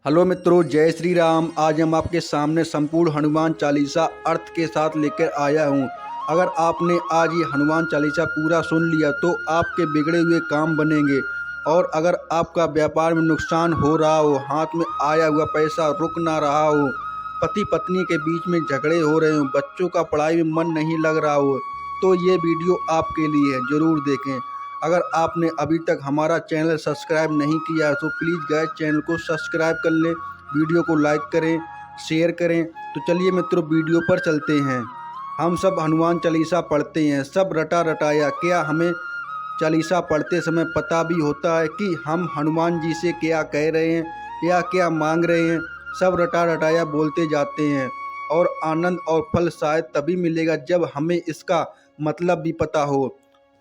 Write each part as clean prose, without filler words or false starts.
Hello मित्रों, जय श्री राम। आज हम आपके सामने संपूर्ण हनुमान चालीसा अर्थ के साथ लेकर आया हूँ। अगर आपने आज ये हनुमान चालीसा पूरा सुन लिया तो आपके बिगड़े हुए काम बनेंगे। और अगर आपका व्यापार में नुकसान हो रहा हो, हाथ में आया हुआ पैसा रुक ना रहा हो, पति पत्नी के बीच में झगड़े हो रहे हो, बच्चों का पढ़ाई में मन नहीं लग रहा हो, तो ये वीडियो आपके लिए है, ज़रूर देखें। अगर आपने अभी तक हमारा चैनल सब्सक्राइब नहीं किया तो प्लीज़ गाइस चैनल को सब्सक्राइब कर लें, वीडियो को लाइक करें, शेयर करें। तो चलिए मित्रों, वीडियो पर चलते हैं। हम सब हनुमान चालीसा पढ़ते हैं, सब रटा रटाया। क्या हमें चालीसा पढ़ते समय पता भी होता है कि हम हनुमान जी से क्या कह रहे हैं या क्या मांग रहे हैं? सब रटा रटाया बोलते जाते हैं, और आनंद और फल शायद तभी मिलेगा जब हमें इसका मतलब भी पता हो।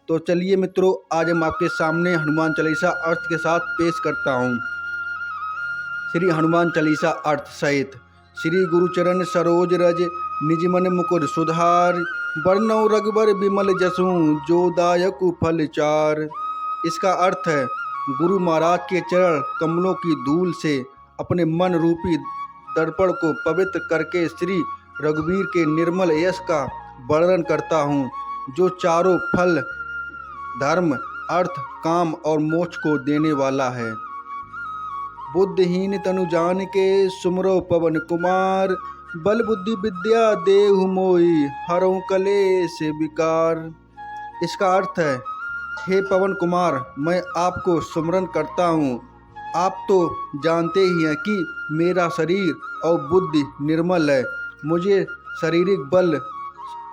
तो चलिए मित्रों, आज हम आपके सामने हनुमान चालीसा अर्थ के साथ पेश करता हूँ। श्री हनुमान चालीसा अर्थ सहित। श्री गुरुचरण सरोज रज निज मन मुकुर सुधार, बरनौ रघुबर विमल जसु जो दायक फल चार। इसका अर्थ है, गुरु महाराज के चरण कमलों की धूल से अपने मन रूपी दर्पण को पवित्र करके श्री रघुवीर के निर्मल यश का वर्णन करता हूँ, जो चारों फल धर्म, अर्थ, काम और मोक्ष को देने वाला है। बुद्धिहीन तनु जान के सुमरो पवन कुमार, बल बुद्धि विद्या देहु मोहि हरऊ कलेश विकार। इसका अर्थ है, हे पवन कुमार, मैं आपको सुमरन करता हूँ। आप तो जानते ही हैं कि मेरा शरीर और बुद्धि निर्मल है। मुझे शारीरिक बल,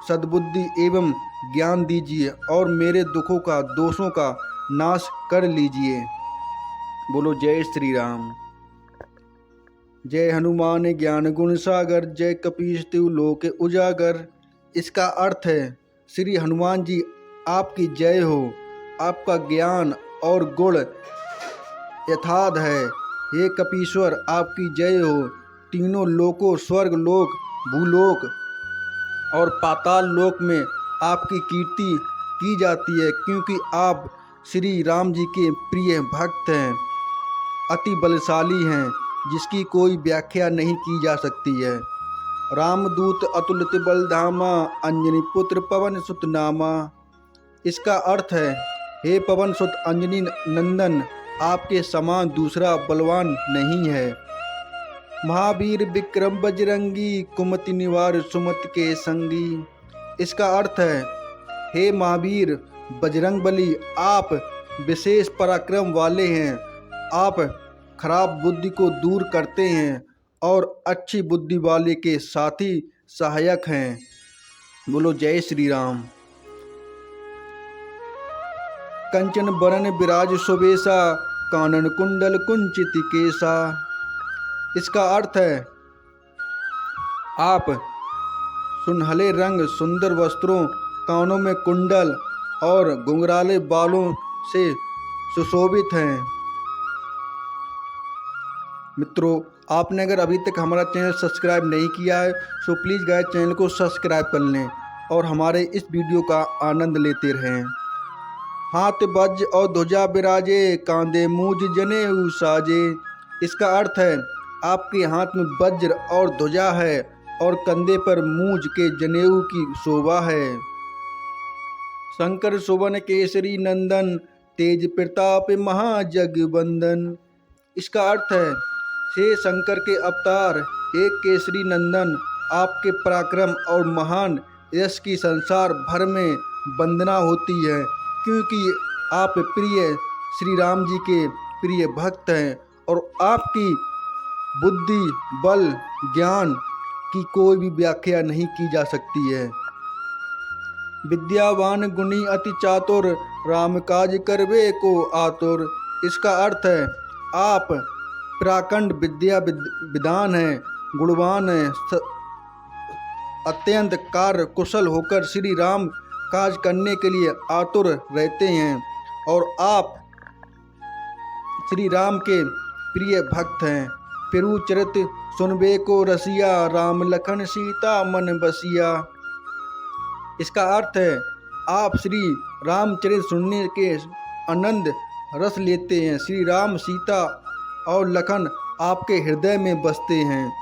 सद्बुद्धि एवं ज्ञान दीजिए और मेरे दुखों का, दोषों का नाश कर लीजिए। बोलो जय श्री राम। जय हनुमान ज्ञान गुण सागर, जय कपीस तिहु लोक उजागर। इसका अर्थ है, श्री हनुमान जी आपकी जय हो, आपका ज्ञान और गुण यथार्थ है। हे कपीश्वर, आपकी जय हो। तीनों लोकों, स्वर्ग लोक, भूलोक और पाताल लोक में आपकी कीर्ति की जाती है, क्योंकि आप श्री राम जी के प्रिय भक्त हैं, अति बलशाली हैं, जिसकी कोई व्याख्या नहीं की जा सकती है। रामदूत अतुलित बलधामा, अंजनी पुत्र पवन सुत नामा। इसका अर्थ है, हे पवन सुत अंजनी नंदन, आपके समान दूसरा बलवान नहीं है। महावीर विक्रम बजरंगी, कुमति निवार सुमत के संगी। इसका अर्थ है, हे महावीर बजरंग बली, आप विशेष पराक्रम वाले हैं। आप खराब बुद्धि को दूर करते हैं और अच्छी बुद्धि वाले के साथी सहायक हैं। बोलो जय श्री राम। कंचन बरन विराज सुबेसा, कानन कुंडल कुंचित केसा। इसका अर्थ है, आप सुनहले रंग, सुंदर वस्त्रों, कानों में कुंडल और घुंघराले बालों से सुशोभित हैं। मित्रों, आपने अगर अभी तक हमारा चैनल सब्सक्राइब नहीं किया है तो प्लीज़ गाइस चैनल को सब्सक्राइब कर लें और हमारे इस वीडियो का आनंद लेते रहें। हाथ वज्र और ध्वजा विराजे, कांधे मूज जनेऊ साजे। इसका अर्थ है, आपके हाथ में वज्र और ध्वजा है और कंधे पर मूज के जनेऊ की शोभा है। शंकर सुवन केसरी नंदन, तेज प्रताप महाजगवंदन। इसका अर्थ है, हे शंकर के अवतार, हे केसरी नंदन, आपके पराक्रम और महान यश की संसार भर में वंदना होती है, क्योंकि आप प्रिय श्री राम जी के प्रिय भक्त हैं और आपकी बुद्धि, बल, ज्ञान की कोई भी व्याख्या नहीं की जा सकती है। विद्यावान गुणी अति चातुर, राम काज करवे को आतुर। इसका अर्थ है, आप प्राकंड विद्या विद्वान हैं, गुणवान हैं, अत्यंत कार्य कुशल होकर श्री राम काज करने के लिए आतुर रहते हैं और आप श्री राम के प्रिय भक्त हैं। फिरू चरित सुनबे को रसिया, राम लखन सीता मन बसिया। इसका अर्थ है, आप श्री रामचरित सुनने के आनंद रस लेते हैं। श्री राम, सीता और लखन आपके हृदय में बसते हैं।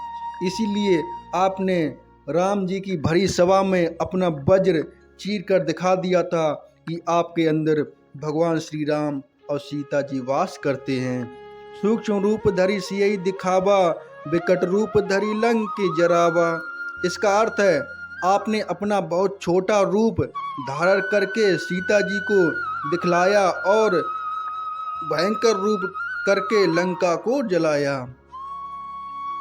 इसीलिए आपने राम जी की भरी सभा में अपना वज्र चीर कर दिखा दिया था कि आपके अंदर भगवान श्री राम और सीता जी वास करते हैं। सूक्ष्म रूप धरि सियहि दिखावा, विकट रूप धरि लंक जरावा। इसका अर्थ है आपने अपना बहुत छोटा रूप धारण करके सीता जी को दिखलाया और भयंकर रूप करके लंका को जलाया।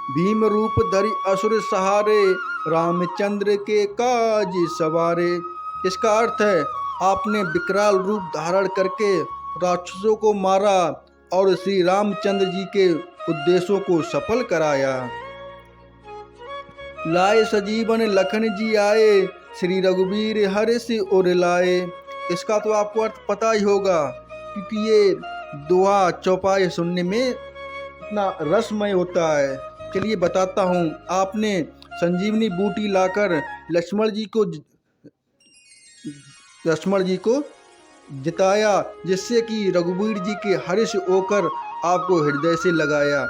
भीम रूप धरि असुर सहारे, रामचंद्र के काज सवारे। इसका अर्थ है आपने विकराल रूप धारण करके राक्षसों को मारा और श्री रामचंद्र जी के उद्देश्यों को सफल कराया। लाए सजीवन लखन जी आए, श्री रघुवीर हर्ष उर लाए। इसका तो आपको अर्थ पता ही होगा, क्योंकि ये दोहा चौपाई सुनने में इतना रसमय होता है। चलिए बताता हूँ। आपने संजीवनी बूटी लाकर लक्ष्मण जी को जिताया, जिससे कि रघुवीर जी के हर्ष होकर आपको हृदय से लगाया।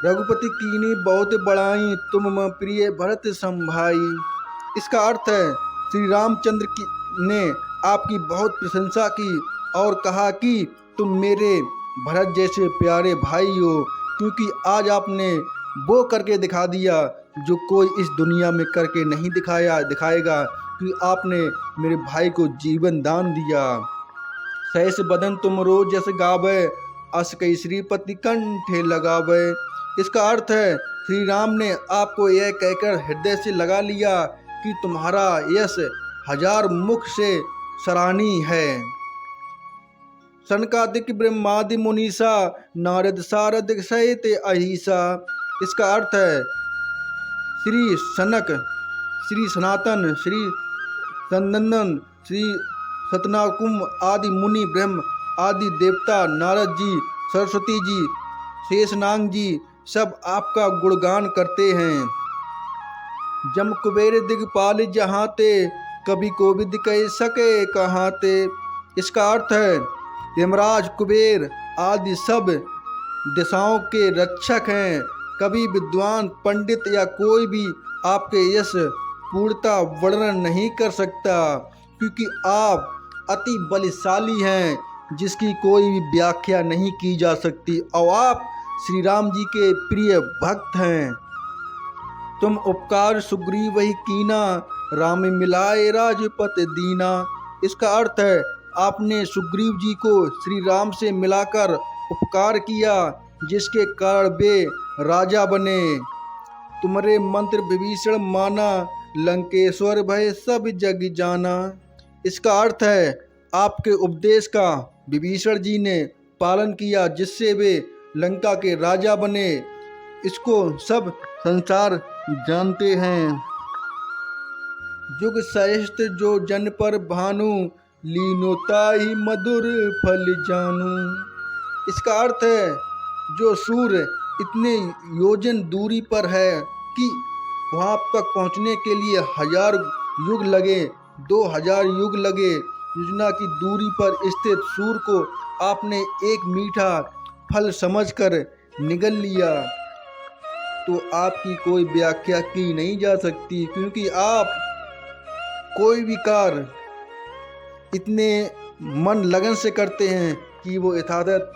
रघुपति कीनी बहुत बड़ाई, तुम म प्रिय भरत संभाई। इसका अर्थ है श्री रामचंद्र ने आपकी बहुत प्रशंसा की और कहा कि तुम मेरे भरत जैसे प्यारे भाई हो, क्योंकि आज आपने वो करके दिखा दिया जो कोई इस दुनिया में करके नहीं दिखाएगा, कि आपने मेरे भाई को जीवन दान दिया। सहस बदन तुम रोज जस गावे, अस कई श्रीपति कंठे लगावे। इसका अर्थ है श्री राम ने आपको यह कहकर हृदय से लगा लिया कि तुम्हारा यश हजार मुख से सराहनीय है। सनकादिक ब्रह्मादि मुनीसा, नारद सारद सहित अहिसा। इसका अर्थ है श्री सनक, श्री सनातन, श्री सनंदन, श्री सतनाकुम आदि मुनि, ब्रह्म आदि देवता, नारद जी, सरस्वती जी, शेषनाग जी सब आपका गुणगान करते हैं। जम कुबेर दिगपाल जहाँ ते, कभी कोविद कह सके कहाँ ते। इसका अर्थ है यमराज, कुबेर आदि सब दिशाओं के रक्षक हैं। कभी विद्वान पंडित या कोई भी आपके यश पूर्णता वर्णन नहीं कर सकता, क्योंकि आप अति बलशाली हैं, जिसकी कोई भी व्याख्या नहीं की जा सकती, और आप श्री राम जी के प्रिय भक्त हैं। तुम उपकार सुग्रीव वही कीना, राम मिलाए राजपत दीना। इसका अर्थ है आपने सुग्रीव जी को श्री राम से मिलाकर उपकार किया, जिसके कारण वे राजा बने। तुम्हारे मंत्र विभीषण माना, लंकेश्वर भय सब जग जाना। इसका अर्थ है आपके उपदेश का विभीषण जी ने पालन किया, जिससे वे लंका के राजा बने। इसको सब संसार जानते हैं। जुग सहस्त्र जो जन पर भानु, लीनोता ही मधुर फल जानू। इसका अर्थ है जो सूर्य इतने योजन दूरी पर है कि वहाँ तक पहुँचने के लिए 1000 युग लगे, 2000 युग लगे। योजना की दूरी पर स्थित सूर्य को आपने एक मीठा फल समझकर निगल लिया, तो आपकी कोई व्याख्या की नहीं जा सकती, क्योंकि आप कोई भी कार्य इतने मन लगन से करते हैं कि वो यथार्थ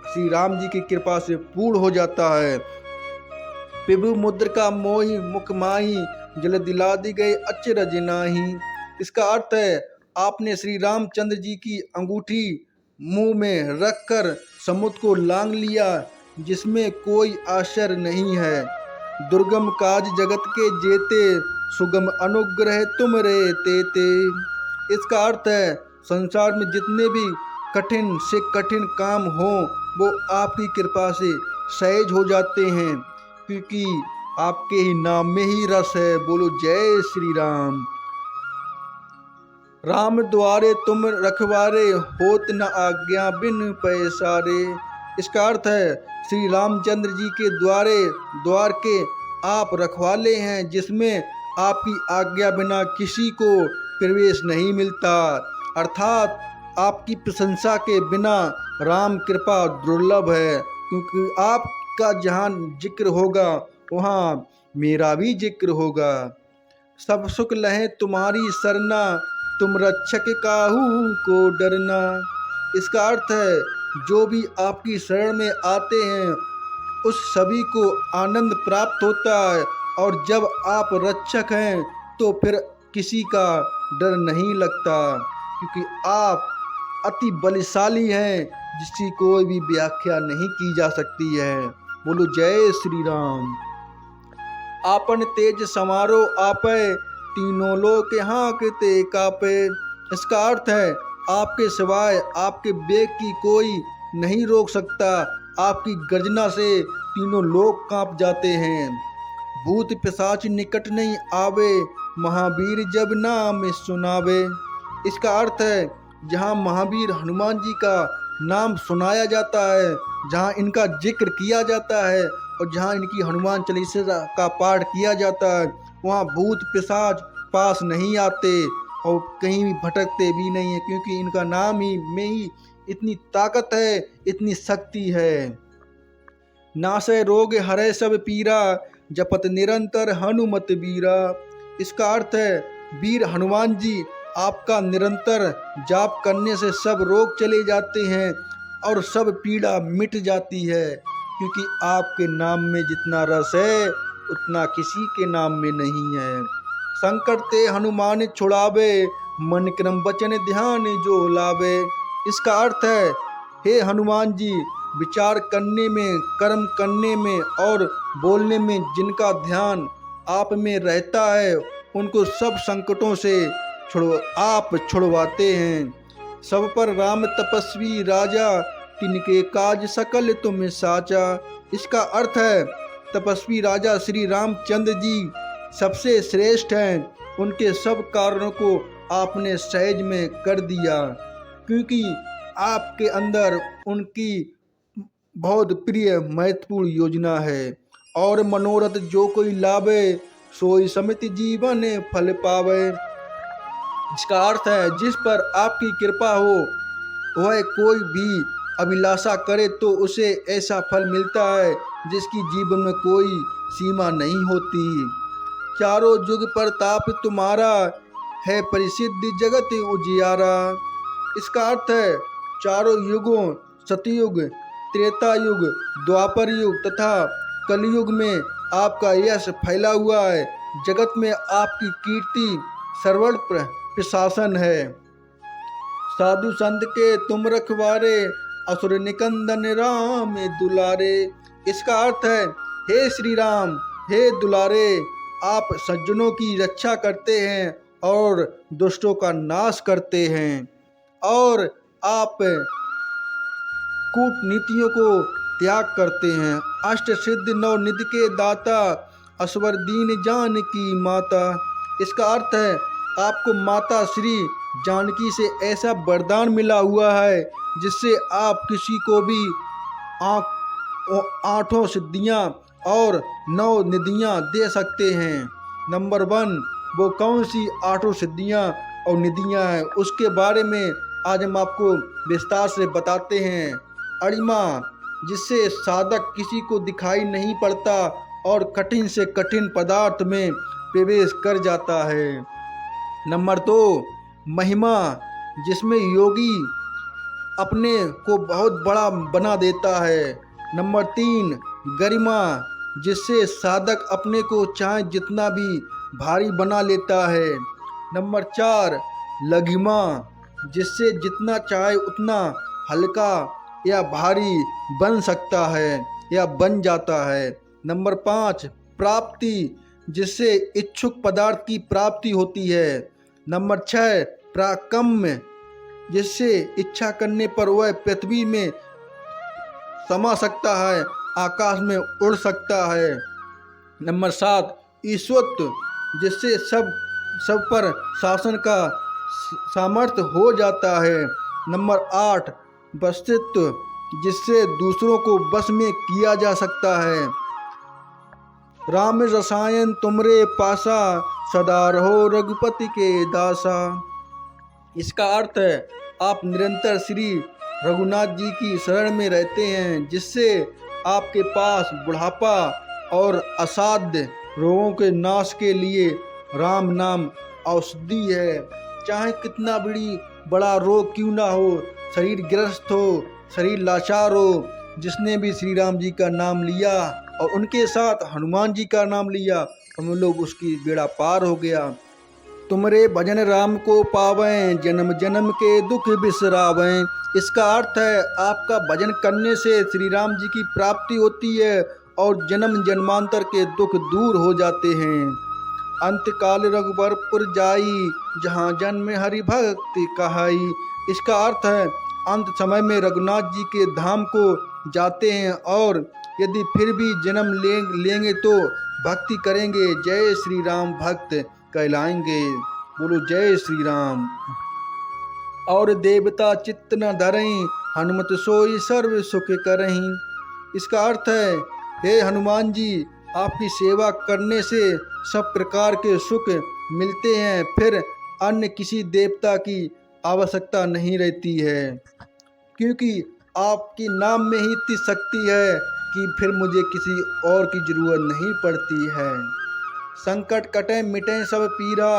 श्री राम जी की कृपा से पूर्ण हो जाता है। पिबु मुद्र का मोहि मुख माही, जल दिला दी गए अचरज नाही। इसका अर्थ है आपने श्री रामचंद्र जी की अंगूठी मुंह में रखकर समुद्र को लांग लिया, जिसमें कोई आश्चर्य नहीं है। दुर्गम काज जगत के जेते, सुगम अनुग्रह तुम रे तेते। इसका अर्थ है संसार में जितने भी कठिन से कठिन काम हो, वो आपकी कृपा से सहज हो जाते हैं, क्योंकि आपके ही नाम में ही रस है। बोलो जय श्री राम। राम द्वारे तुम रखवारे, होत न आज्ञा बिन पैसारे। इसका अर्थ है श्री रामचंद्र जी के द्वार के आप रखवाले हैं, जिसमें आपकी आज्ञा बिना किसी को प्रवेश नहीं मिलता। अर्थात आपकी प्रशंसा के बिना राम कृपा दुर्लभ है, क्योंकि आप का जहाँ जिक्र होगा वहाँ मेरा भी जिक्र होगा। सब सुख लहे तुम्हारी सरना, तुम रक्षक काहू को डरना। इसका अर्थ है जो भी आपकी शरण में आते हैं उस सभी को आनंद प्राप्त होता है, और जब आप रक्षक हैं तो फिर किसी का डर नहीं लगता, क्योंकि आप अति बलशाली हैं जिसकी कोई भी व्याख्या नहीं की जा सकती है। बोलो जय श्री राम। आपन तेज समारो आपे, तीनों लोक हाँकते कापे। इसका अर्थ है आपके सिवाय आपके वेग की कोई नहीं रोक सकता, आपकी गर्जना से तीनों लोग कांप जाते हैं। भूत पिशाच निकट नहीं आवे, महावीर जब नाम सुनावे। इसका अर्थ है जहाँ महावीर हनुमान जी का नाम सुनाया जाता है, जहाँ इनका जिक्र किया जाता है और जहाँ इनकी हनुमान चालीसा का पाठ किया जाता है, वहाँ भूत पिशाच पास नहीं आते और कहीं भी भटकते भी नहीं है, क्योंकि इनका नाम ही में ही इतनी ताकत है, इतनी शक्ति है। नासै रोग हरै सब पीरा, जपत निरंतर हनुमत बीरा। इसका अर्थ है वीर हनुमान जी आपका निरंतर जाप करने से सब रोग चले जाते हैं और सब पीड़ा मिट जाती है, क्योंकि आपके नाम में जितना रस है उतना किसी के नाम में नहीं है। संकट ते हनुमान छुड़ावे, मन क्रम वचन ध्यान जो लावे। इसका अर्थ है हे हनुमान जी, विचार करने में, कर्म करने में और बोलने में जिनका ध्यान आप में रहता है उनको सब संकटों से आप छुड़वाते हैं। सब पर राम तपस्वी राजा, तिनके काज सकल तुम साचा। इसका अर्थ है तपस्वी राजा श्री रामचंद्र जी सबसे श्रेष्ठ हैं, उनके सब कारणों को आपने सहज में कर दिया, क्योंकि आपके अंदर उनकी बहुत प्रिय महत्वपूर्ण योजना है। और मनोरथ जो कोई लावे, सोई समिति जीवन फल पावे। इसका अर्थ है जिस पर आपकी कृपा हो वह कोई भी अभिलाषा करे तो उसे ऐसा फल मिलता है जिसकी जीवन में कोई सीमा नहीं होती। चारों युग प्रताप तुम्हारा, है परिसिद्ध जगत उजियारा। इसका अर्थ है चारों युगों सतयुग, त्रेता युग, द्वापर युग तथा कलयुग में आपका यश फैला हुआ है। जगत में आपकी कीर्ति सर्वण प्रशासन है। साधु संत के तुम रखवारे, असुर निकंदन राम दुलारे। इसका अर्थ है हे श्री राम, हे दुलारे, आप सज्जनों की रक्षा करते हैं और दुष्टों का नाश करते हैं, और आप कूटनीतियों को त्याग करते हैं। अष्ट सिद्ध नौ निधि के दाता, असवर दीन जानकी माता। इसका अर्थ है आपको माता श्री जानकी से ऐसा वरदान मिला हुआ है जिससे आप किसी को भी आठों सिद्धियां और 9 निधियां दे सकते हैं। नंबर 1 वो कौन सी 8 सिद्धियां और निधियां हैं उसके बारे में आज हम आपको विस्तार से बताते हैं। अणिमा, जिससे साधक किसी को दिखाई नहीं पड़ता और कठिन से कठिन पदार्थ में प्रवेश कर जाता है। नंबर 2 महिमा, जिसमें योगी अपने को बहुत बड़ा बना देता है। नंबर 3 गरिमा, जिससे साधक अपने को चाहे जितना भी भारी बना लेता है। नंबर 4 लघिमा, जिससे जितना चाहे उतना हल्का या भारी बन सकता है या बन जाता है। नंबर 5 प्राप्ति, जिससे इच्छुक पदार्थ की प्राप्ति होती है। नंबर 6 प्राकम्य, जिससे इच्छा करने पर वह पृथ्वी में समा सकता है, आकाश में उड़ सकता है। नंबर 7 ईश्वरत्व, जिससे सब पर शासन का सामर्थ्य हो जाता है। नंबर 8 वस्तित्व, जिससे दूसरों को बस में किया जा सकता है। राम रसायन तुमरे पासा, सदा रहो रघुपति के दासा। इसका अर्थ है आप निरंतर श्री रघुनाथ जी की शरण में रहते हैं, जिससे आपके पास बुढ़ापा और असाध्य रोगों के नाश के लिए राम नाम औषधि है। चाहे कितना बड़ा रोग क्यों ना हो, शरीर ग्रस्त हो, शरीर लाचार हो, जिसने भी श्री राम जी का नाम लिया और उनके साथ हनुमान जी का नाम लिया, हम लोग उसकी बेड़ा पार हो गया। तुमरे भजन राम को पावें, जन्म जन्म के दुख बिसरावें। इसका अर्थ है आपका भजन करने से श्री राम जी की प्राप्ति होती है और जन्म जन्मांतर के दुख दूर हो जाते हैं। अंतकाल रघुबरपुर जाई, जहाँ जन्म हरि भक्ति कहाई। इसका अर्थ है अंत समय में रघुनाथ जी के धाम को जाते हैं और यदि फिर भी जन्म लेंगे तो भक्ति करेंगे, जय श्री राम भक्त कहलाएंगे। बोलो जय श्री राम। और देवता चित्त न धरहीं, हनुमत सोई सर्व सुख करहीं। इसका अर्थ है हे हनुमान जी, आपकी सेवा करने से सब प्रकार के सुख मिलते हैं, फिर अन्य किसी देवता की आवश्यकता नहीं रहती है, क्योंकि आपके नाम में ही इतनी शक्ति है कि फिर मुझे किसी और की जरूरत नहीं पड़ती है। संकट कटे मिटे सब पीरा,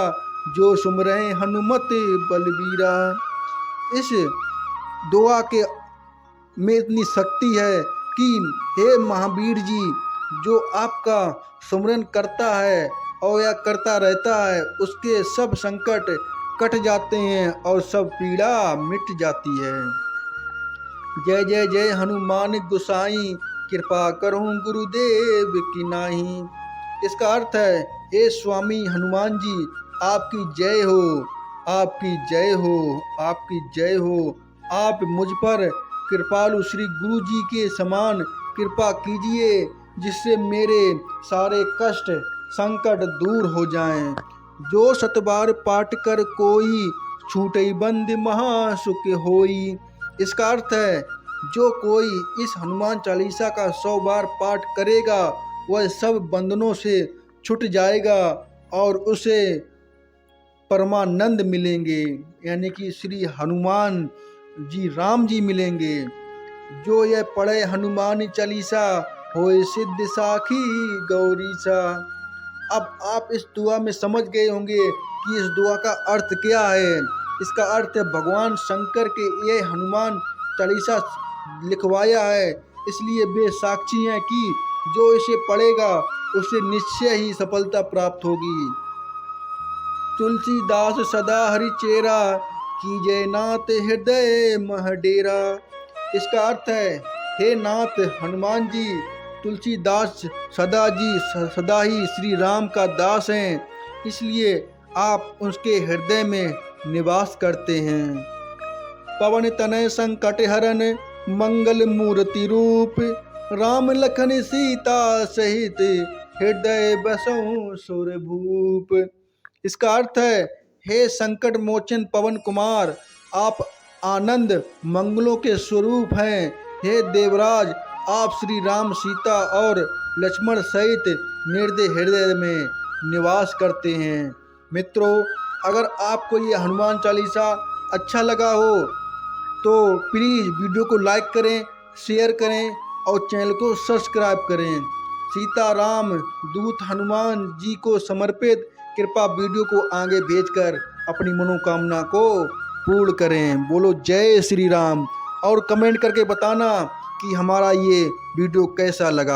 जो सुमरे हनुमत बलबीरा। इस दुआ के में इतनी शक्ति है कि हे महावीर जी, जो आपका सुमरन करता है और या करता रहता है, उसके सब संकट कट जाते हैं और सब पीड़ा मिट जाती है। जय जय जय हनुमान गोसाई, कृपा करूं गुरुदेव की नाही। इसका अर्थ है हे स्वामी हनुमान जी, आपकी जय हो, आपकी जय हो, आपकी जय हो। आप मुझ पर कृपालु श्री गुरु जी के समान कृपा कीजिए, जिससे मेरे सारे कष्ट संकट दूर हो जाएं। जो सतबार पाठ कर कोई, छूटई बंद महासुख होई। इसका अर्थ है जो कोई इस हनुमान चालीसा का 100 बार पाठ करेगा, वह सब बंधनों से छूट जाएगा और उसे परमानंद मिलेंगे, यानी कि श्री हनुमान जी राम जी मिलेंगे। जो यह पढ़े हनुमान चालीसा, होए सिद्ध साखी गौरीसा। अब आप इस दुआ में समझ गए होंगे कि इस दुआ का अर्थ क्या है। इसका अर्थ है भगवान शंकर के ये हनुमान चालीसा लिखवाया है, इसलिए वे साक्षी हैं कि जो इसे पढ़ेगा उसे निश्चय ही सफलता प्राप्त होगी। तुलसीदास सदा हरि चेरा, कीजय नाथ हृदय मह डेरा। इसका अर्थ है हे नाथ हनुमान जी, तुलसीदास सदा ही श्री राम का दास हैं, इसलिए आप उसके हृदय में निवास करते हैं। पवन तनय संकट हरन, मंगल मूर्ति रूप। राम लखन सीता सहित, हृदय बसऊं सुरभूप। इसका अर्थ है हे संकट मोचन पवन कुमार, आप आनंद मंगलों के स्वरूप हैं। हे देवराज, आप श्री राम सीता और लक्ष्मण सहित मेरे हृदय में निवास करते हैं। मित्रों, अगर आपको ये हनुमान चालीसा अच्छा लगा हो तो प्लीज़ वीडियो को लाइक करें, शेयर करें और चैनल को सब्सक्राइब करें। सीताराम दूत हनुमान जी को समर्पित कृपा वीडियो को आगे भेजकर अपनी मनोकामना को पूर्ण करें। बोलो जय श्री राम। और कमेंट करके बताना कि हमारा ये वीडियो कैसा लगा।